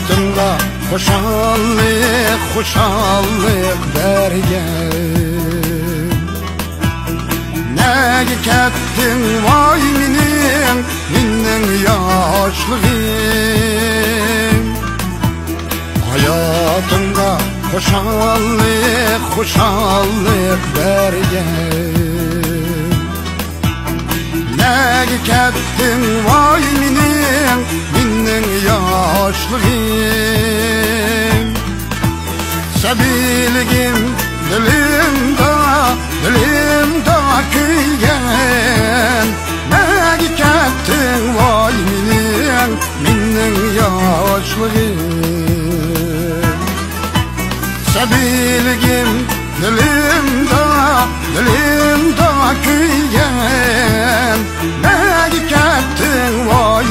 hayatımda hoşallık, hoşallık bergen. Nege kettin vay minin yaşlığım. Hayatımda hoşallık, hoşallık bergen. Nege kettin vay minin yaşlığım. Sebilgim dilimde kıygen. Nege kettin vay minin yaşlığım. Sebilgim dilimde kıygen. Nege kettin vay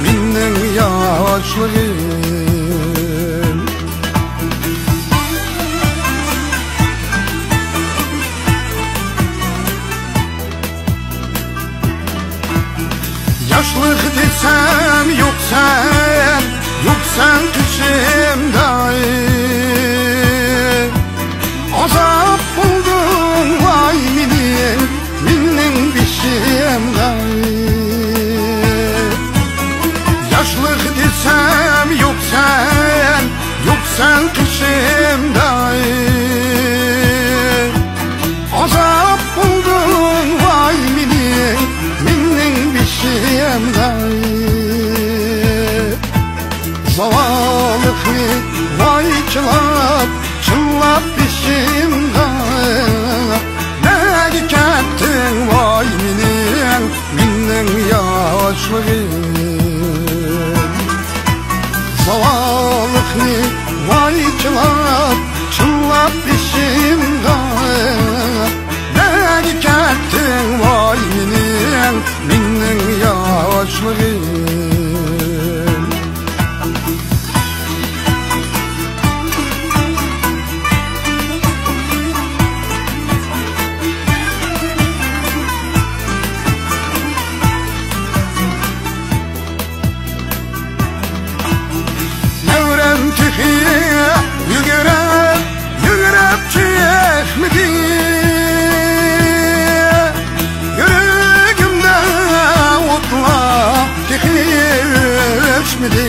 minin yaşlığım. Yaşlık desem yok sen kışımda. Azap buldum vay minin bişimde. Yaşlık desem yok sen kışımda. Azap buldum vay minin bişimde. Zavallıklı vay çılap bişimde. Nege kettin vay minin yaşlığım. Zavallıklı vay çılap bişimde. Nege kettin vay minin yaşlığım. Yügrep çekmedi. Yüreğimde otla geçmedi.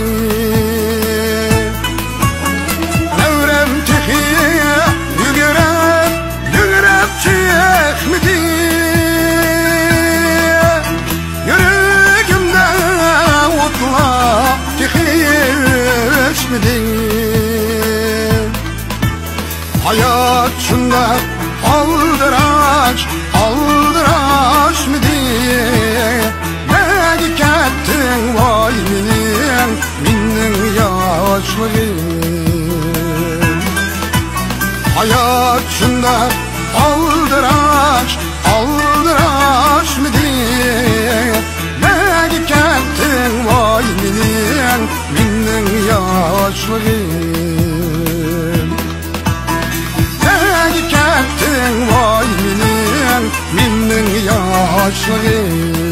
Nevrem tehi yügrep çekmedi. Yüreğimde otla geçmedi. Hayat şunda aldıraç mı diye. Nege kettin vay minin yaşlığım. Hayat şunda aldıraç mı diye. Nege kettin vay minin yaşlığım. Nege kettin vay minin yaşlığım.